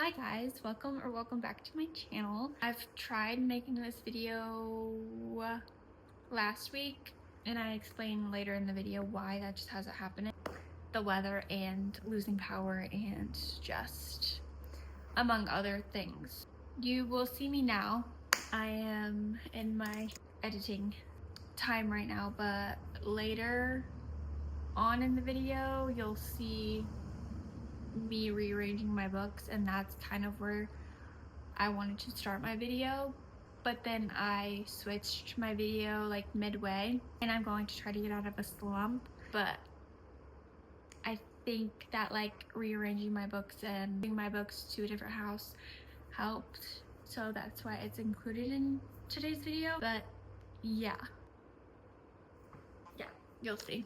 Hi guys, welcome back to my channel. I've tried making this video last week and I explain later in the video why that just hasn't happened. The weather and losing power and just among other things. You will see me now. I am in my editing time right now, but later on in the video you'll see me rearranging my books, and that's kind of where I wanted to start my video, but then I switched my video like midway, and I'm going to try to get out of a slump. But I think that like rearranging my books and bringing my books to a different house helped, so that's why it's included in today's video. But yeah, you'll see.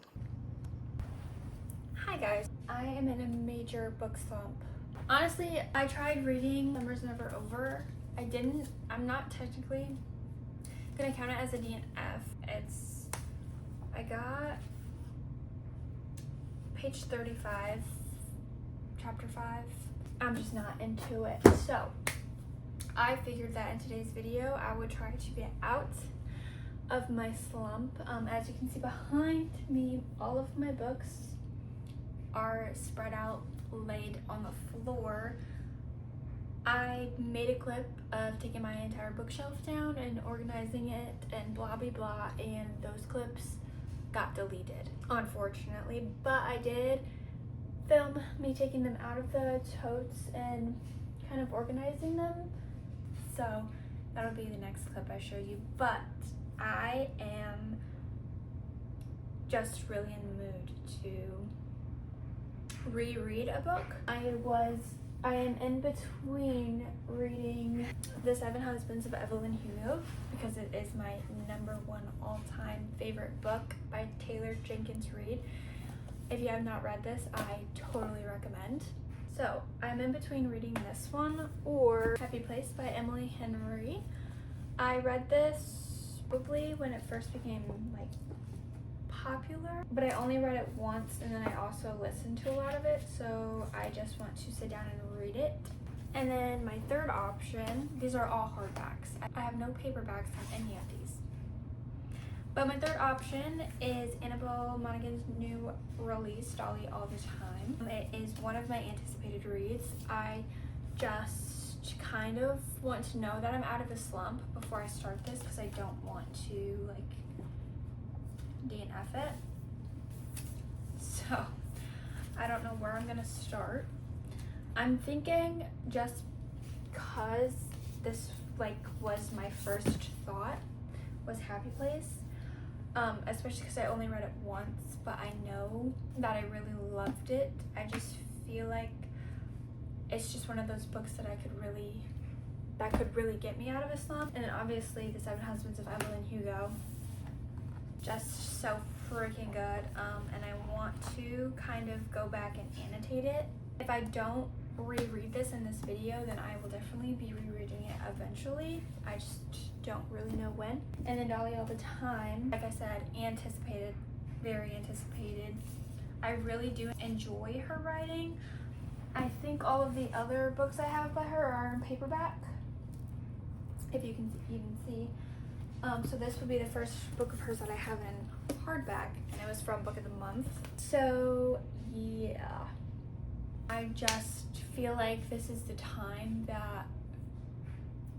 Hi guys, I am in a major book slump. Honestly, I tried reading Summer's Never Over. I'm not technically gonna count it as a DNF. I got page 35, chapter 5. I'm just not into it. So I figured that in today's video, I would try to get out of my slump. As you can see behind me, all of my books are spread out, laid on the floor. I made a clip of taking my entire bookshelf down and organizing it and blah blah blah, and those clips got deleted, unfortunately. But I did film me taking them out of the totes and kind of organizing them, so that'll be the next clip I show you. But I am just really in the mood to reread a book. I am in between reading The 7 Husbands of Evelyn Hugo, because it is my #1 all-time favorite book by Taylor Jenkins Reid. If you have not read this, I totally recommend. So I'm in between reading this one or Happy Place by Emily Henry. I read this probably when it first became like popular, but I only read it once, and then I also listened to a lot of it, so I just want to sit down and read it. And then my third option, these are all hardbacks. I have no paperbacks on any of these. But my third option is Annabelle Monaghan's new release, Dolly All the Time. It is one of my anticipated reads. I just kind of want to know that I'm out of a slump before I start this, because I don't want to like DNF it. So I don't know where I'm gonna start. I'm thinking, just cause this like was my first thought, was Happy Place, especially because I only read it once, but I know that I really loved it. I just feel like it's just one of those books that could really get me out of a slump. And then obviously The 7 Husbands of Evelyn Hugo, just so freaking good, and I want to kind of go back and annotate it. If I don't reread this in this video, then I will definitely be rereading it eventually. I just don't really know when. And then Dolly All the Time, like I said, anticipated, very anticipated. I really do enjoy her writing. I think all of the other books I have by her are in paperback, if you can even see. So this would be the first book of hers that I have in hardback, and it was from Book of the Month. So yeah, I just feel like this is the time that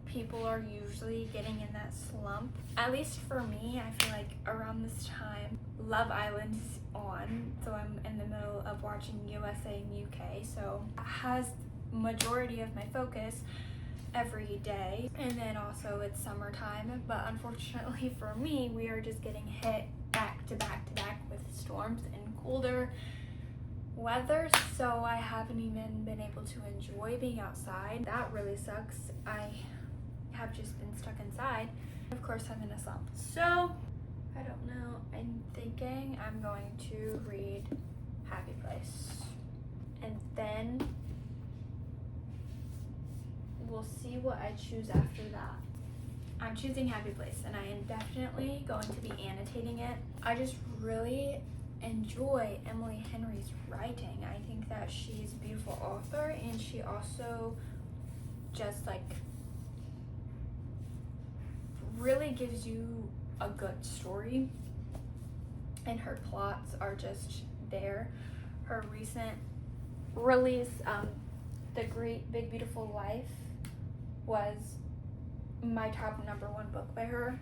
people are usually getting in that slump. At least for me, I feel like around this time, Love Island is on, so I'm in the middle of watching USA and UK, so it has majority of my focus every day. And then also it's summertime, but unfortunately for me, we are just getting hit back to back to back with storms and colder weather, so I haven't even been able to enjoy being outside. That really sucks. I have just been stuck inside. Of course, I'm in a slump, so I don't know. I'm thinking I'm going to read Happy Place, and then we'll see what I choose after that. I'm choosing Happy Place, and I am definitely going to be annotating it. I just really enjoy Emily Henry's writing. I think that she's a beautiful author, and she also just like really gives you a good story, and her plots are just there. Her recent release, The Great Big Beautiful Life, was my top #1 book by her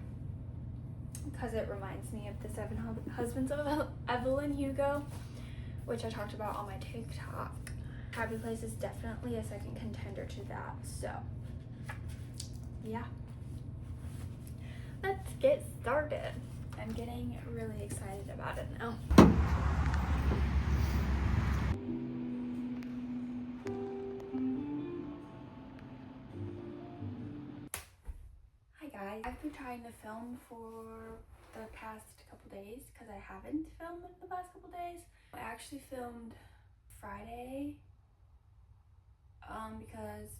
because it reminds me of The Seven Husbands of Evelyn Hugo, which I talked about on my TikTok. Happy Place is definitely a second contender to that. So yeah, let's get started. I'm getting really excited about it now. Hi guys, I've been trying to film for the past couple days because I haven't filmed in the past couple days. I actually filmed Friday because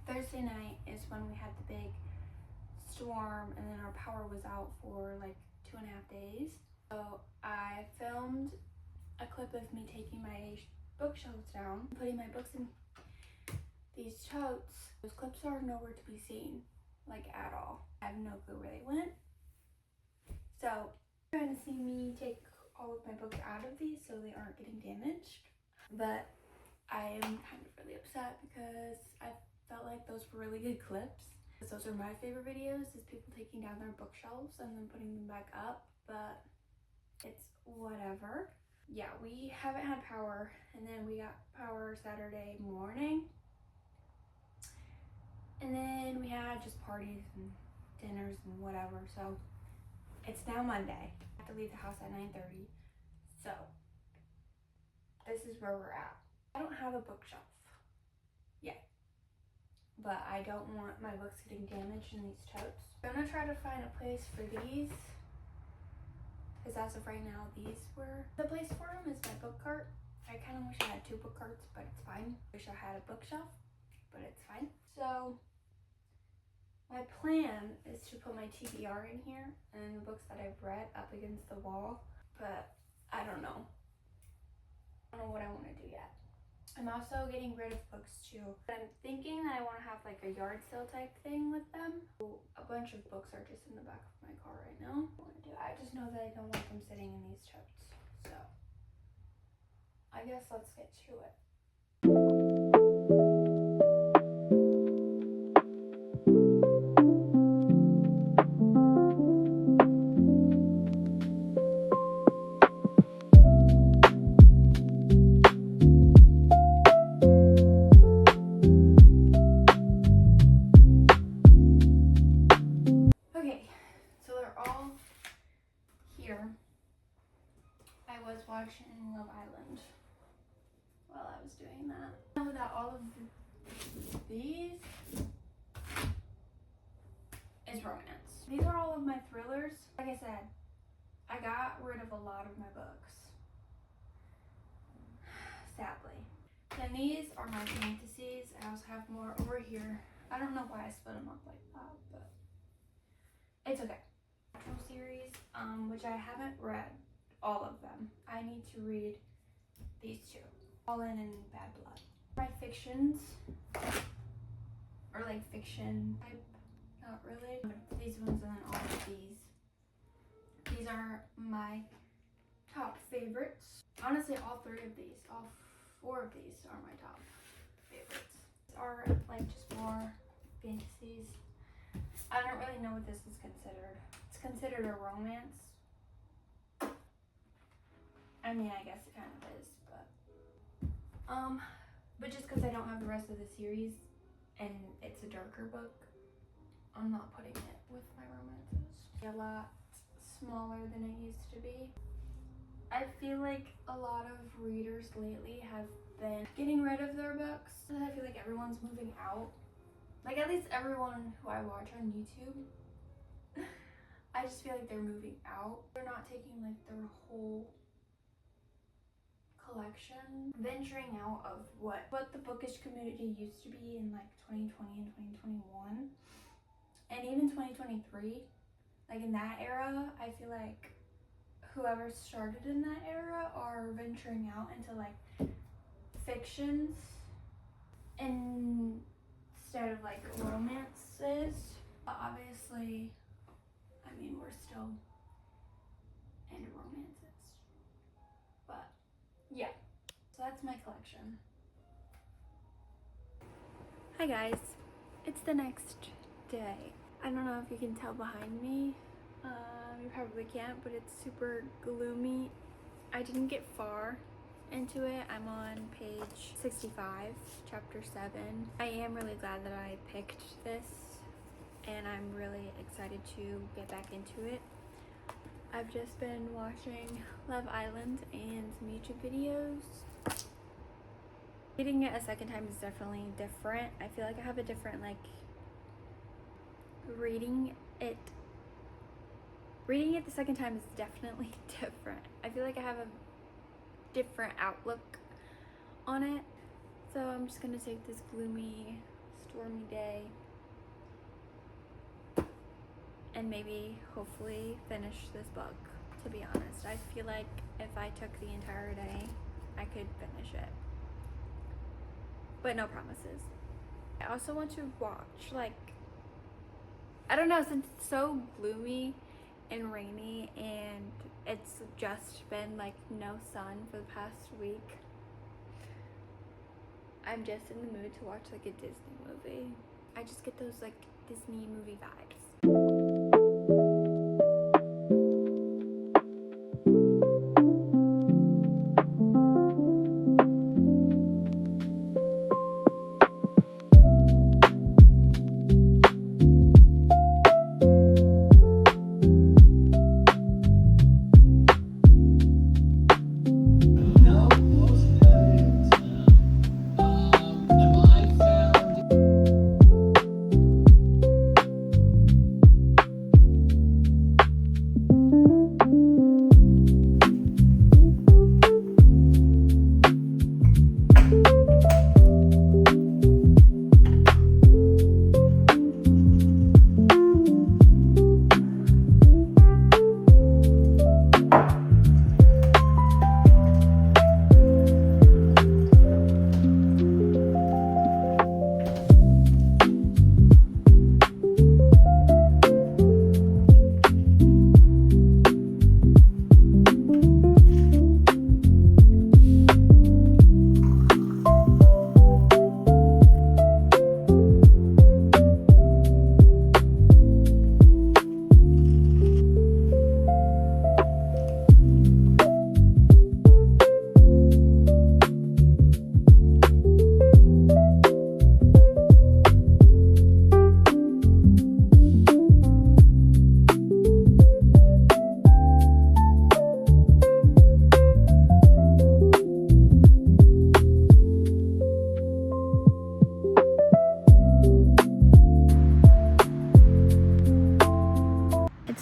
Thursday night is when we had the big storm and then our power was out for like 2.5 days. So I filmed a clip of me taking my bookshelves down, putting my books in these totes. Those clips are nowhere to be seen, like at all. I have no clue where they went. So you're trying to see me take all of my books out of these so they aren't getting damaged. But I am kind of really upset because I felt like those were really good clips. Those are my favorite videos, is people taking down their bookshelves and then putting them back up, but it's whatever. Yeah, we haven't had power, and then we got power Saturday morning, and then we had just parties and dinners and whatever. So it's now Monday. I have to leave the house at 9:30. So this is where we're at. I don't have a bookshelf yet, but I don't want my books getting damaged in these totes. I'm gonna try to find a place for these, because as of right now, these were the place for them. Is my book cart. I kind of wish I had 2 book carts, but it's fine. Wish I had a bookshelf, but it's fine. So my plan is to put my TBR in here and the books that I've read up against the wall, but I don't know. I don't know what I want to do yet. I'm also getting rid of books too. I'm thinking that I want to have like a yard sale type thing with them. A bunch of books are just in the back of my car right now. I just know that I don't want them sitting in these totes. So I guess let's get to it. Watching Love Island while I was doing that. I know that all of these is romance. These are all of my thrillers. Like I said, I got rid of a lot of my books, sadly. Then these are my fantasies. I also have more over here. I don't know why I split them up like that, but it's okay. Series, which I haven't read all of them. I need to read these 2, All In and Bad Blood. My fictions, or like fiction type, not really. These ones and then all of these. These are my top favorites. Honestly, all 3 of these, all 4 of these are my top favorites. These are like just more fantasies. I don't really know what this is considered. It's considered a romance. I mean, I guess it kind of is, but just because I don't have the rest of the series and it's a darker book, I'm not putting it with my romances. A lot smaller than it used to be. I feel like a lot of readers lately have been getting rid of their books. I feel like everyone's moving out. Like, at least everyone who I watch on YouTube, I just feel like they're moving out. They're not taking like their whole collection, venturing out of what the bookish community used to be in like 2020 and 2021 and even 2023. Like in that era, I feel like whoever started in that era are venturing out into like fictions and of like romances. But obviously, I mean, we're still into romances. But yeah, so that's my collection. Hi guys, it's the next day. I don't know if you can tell behind me. You probably can't, but it's super gloomy. I didn't get far into it. I'm on page 65, chapter 7. I am really glad that I picked this, and I'm really excited to get back into it. I've just been watching Love Island and some YouTube videos. Reading it a second time is definitely different. I feel like I have a different, like, reading it the second time is definitely different. I feel like I have a different outlook on it. So I'm just gonna take this gloomy, stormy day and maybe hopefully finish this book, to be honest. I feel like if I took the entire day, I could finish it. But no promises. I also want to watch, like, I don't know, since it's so gloomy and rainy and it's just been like no sun for the past week, I'm just in the mood to watch like a Disney movie. I just get those like Disney movie vibes.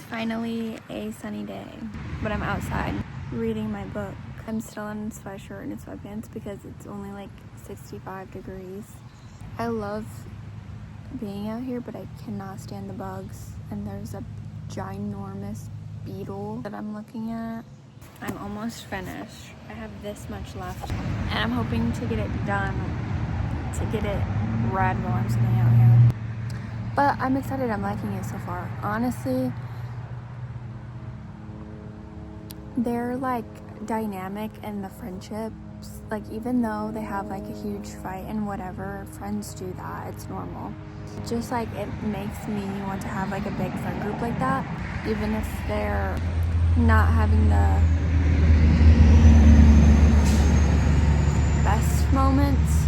Finally a sunny day, but I'm outside reading my book. I'm still in a sweatshirt and sweatpants because it's only like 65 degrees. I love being out here, but I cannot stand the bugs, and there's a ginormous beetle that I'm looking at. I'm almost finished. I have this much left, and I'm hoping to get it done, to get it read while I'm sitting out here. But I'm excited. I'm liking it so far. Honestly, they're like dynamic in the friendships. Like, even though they have like a huge fight and whatever, friends do that, it's normal. Just like it makes me want to have like a big friend group like that, even if they're not having the best moments.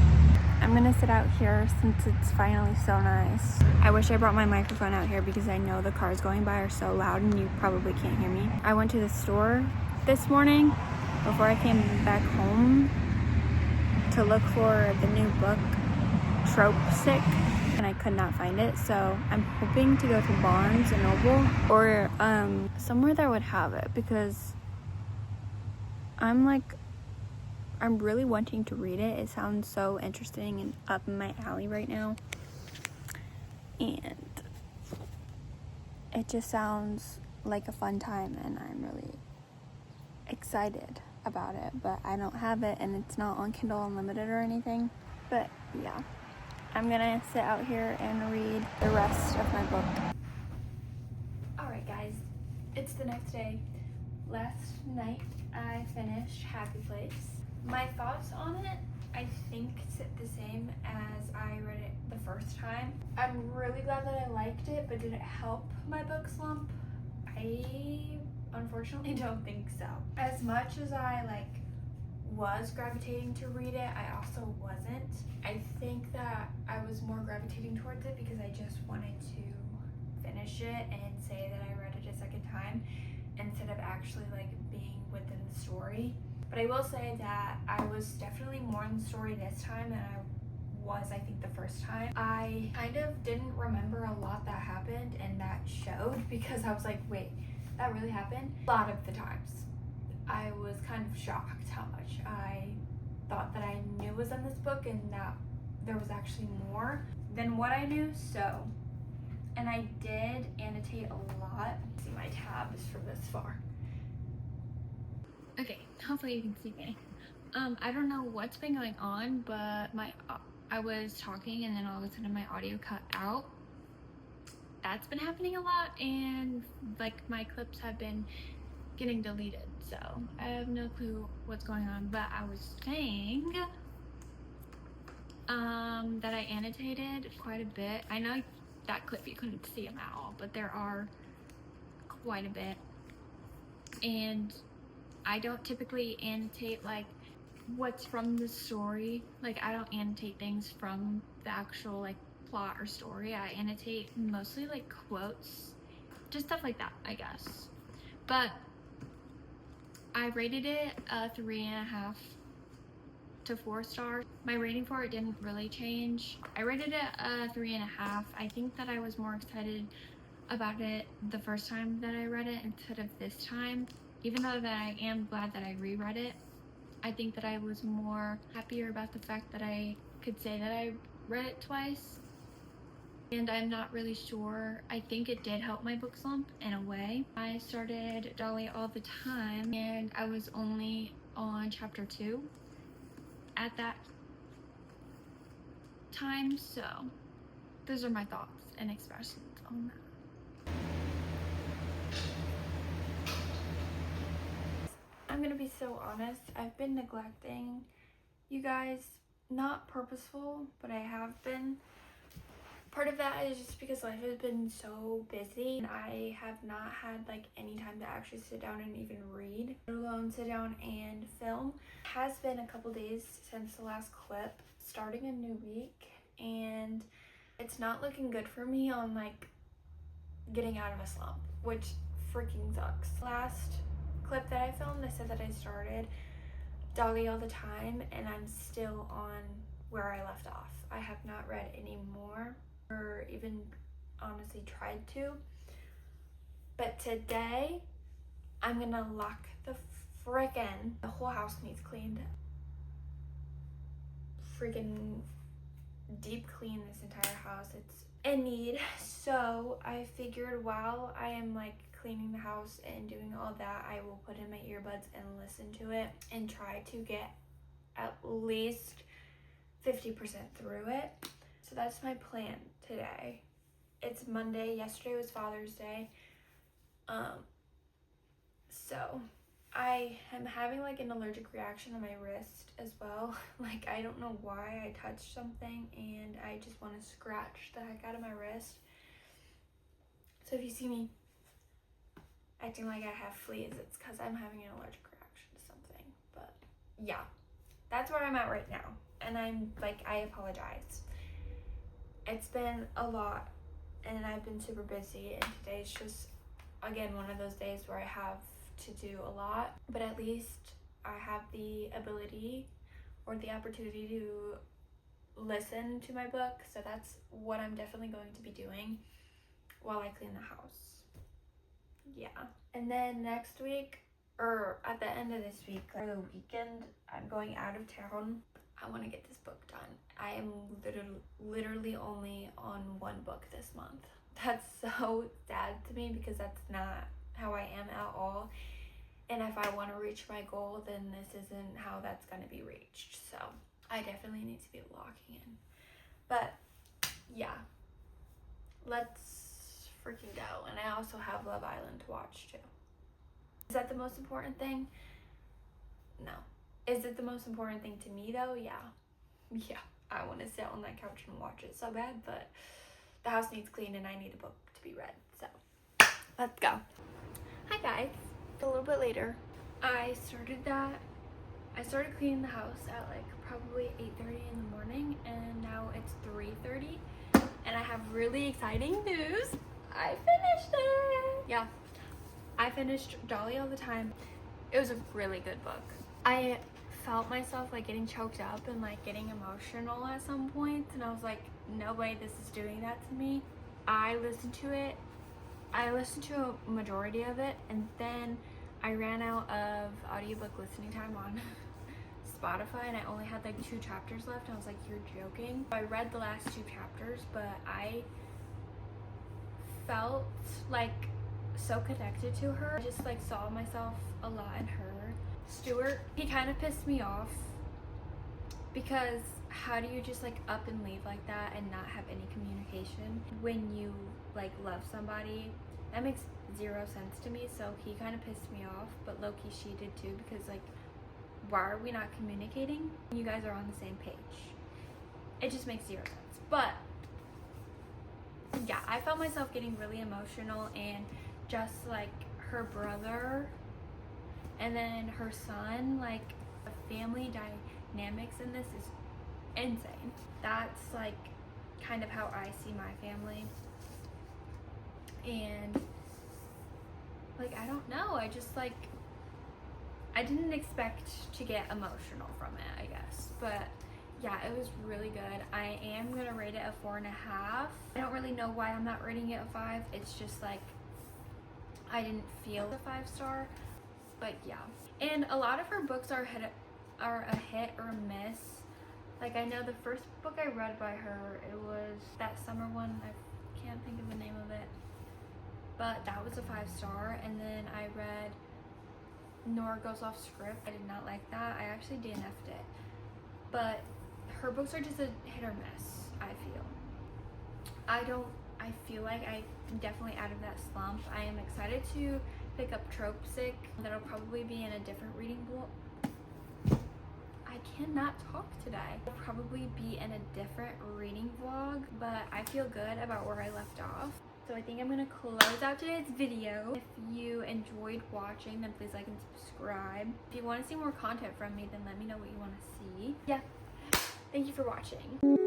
I'm gonna sit out here since it's finally so nice. I wish I brought my microphone out here because I know the cars going by are so loud and you probably can't hear me. I went to the store this morning before I came back home to look for the new book, Trope Sick, and I could not find it. So I'm hoping to go to Barnes & Noble or somewhere that would have it, because I'm really wanting to read it. It sounds so interesting and up in my alley right now. And it just sounds like a fun time, and I'm really excited about it. But I don't have it, and it's not on Kindle Unlimited or anything. But yeah, I'm gonna sit out here and read the rest of my book. Alright guys, it's the next day. Last night I finished Happy Place. My thoughts on it, I think, sit the same as I read it the first time. I'm really glad that I liked it, but did it help my book slump? I unfortunately don't think so. As much as I was gravitating to read it, I also wasn't. I think that I was more gravitating towards it because I just wanted to finish it and say that I read it a second time instead of actually being within the story. But I will say that I was definitely more in the story this time than I was, I think, the first time. I kind of didn't remember a lot that happened, and that showed because I was like, wait, that really happened? A lot of the times I was kind of shocked how much I thought that I knew was in this book and that there was actually more than what I knew. So, and I did annotate a lot. See my tabs from this far. Okay, hopefully you can see me. I don't know what's been going on, but I was talking and then all of a sudden my audio cut out. That's been happening a lot, and my clips have been getting deleted, so I have no clue what's going on. But I was saying that I annotated quite a bit. I know that clip you couldn't see them at all, but there are quite a bit, and I don't typically annotate what's from the story. I don't annotate things from the actual plot or story. I annotate mostly quotes, just stuff like that, I guess. But I rated it 3.5 to 4 stars. My rating for it didn't really change. I rated it 3.5. I think that I was more excited about it the first time that I read it instead of this time. Even though that I am glad that I reread it, I think that I was more happier about the fact that I could say that I read it twice. And I'm not really sure. I think it did help my book slump in a way. I started Dolly All the Time and I was only on chapter 2 at that time, so those are my thoughts and expressions on that. I'm gonna be so honest, I've been neglecting you guys. Not purposeful, but I have been. Part of that is just because life has been so busy and I have not had any time to actually sit down and even read, let alone sit down and film. It has been a couple days since the last clip, starting a new week, and it's not looking good for me on getting out of a slump, which freaking sucks. Last clip that I filmed, I said that I started Dolly All the Time and I'm still on where I left off. I have not read any more or even honestly tried to. But today I'm gonna lock the whole house needs cleaned. Freaking deep clean this entire house. It's in need. So I figured while I am cleaning the house and doing all that, I will put in my earbuds and listen to it and try to get at least 50% through it. So that's my plan today. It's Monday. Yesterday was Father's Day. So I am having an allergic reaction on my wrist as well. I don't know why. I touched something and I just want to scratch the heck out of my wrist. So if you see me acting like I have fleas, it's because I'm having an allergic reaction to something. But yeah, that's where I'm at right now. And I'm I apologize. It's been a lot and I've been super busy, and today's just again one of those days where I have to do a lot, but at least I have the ability or the opportunity to listen to my book. So that's what I'm definitely going to be doing while I clean the house. Yeah. And then next week, or at the end of this week, or the weekend, I'm going out of town. I want to get this book done. I am literally only on one book this month. That's so sad to me because that's not how I am at all. And if I want to reach my goal, then this isn't how that's going to be reached. So I definitely need to be locking in But yeah, let's freaking go. And I also have Love Island to watch too. Is that the most important thing? No. Is it the most important thing to me though? Yeah. Yeah. I want to sit on that couch and watch it so bad, but the house needs clean and I need a book to be read. So let's go. Hi guys. A little bit later. I started cleaning the house at like probably 8:30 in the morning, and now it's 3:30, and I have really exciting news. I finished it. Yeah. I finished Dolly All the Time. It was a really good book. I felt myself like getting choked up and like getting emotional at some points, and I was like, no way this is doing that to me. I listened to a majority of it, and then I ran out of audiobook listening time on Spotify, and I only had like 2 chapters left. I was like, you're joking. I read the last 2 chapters, but I felt like so connected to her. I just like saw myself a lot in her. Stuart, he kind of pissed me off because how do you just like up and leave like that and not have any communication when you like love somebody? That makes 0 sense to me. So he kind of pissed me off, but low-key she did too, because like, why are we not communicating? You guys are on the same page. It just makes 0 sense. But yeah, I felt myself getting really emotional, and just like her brother and then her son, like the family dynamics in this is insane. That's like kind of how I see my family. And like, I don't know, I just like, I didn't expect to get emotional from it, I guess. But yeah, it was really good. I am gonna rate it a 4.5. I don't really know why I'm not rating it a 5. It's just like, I didn't feel the 5-star. But yeah, and a lot of her books are a hit or a miss. Like, I know the first book I read by her, it was that summer one. I can't think of the name of it, but that was a 5-star. And then I read Nora Goes Off Script. I did not like that. I actually DNF'd it. But her books are just a hit or miss, I feel. I feel like I'm definitely out of that slump. I am excited to pick up Trope Sick. That'll probably be in a different reading vlog. I cannot talk today. It'll probably be in a different reading vlog, but I feel good about where I left off. So I think I'm gonna close out today's video. If you enjoyed watching, then please like and subscribe. If you want to see more content from me, then let me know what you want to see. Yeah, thank you for watching.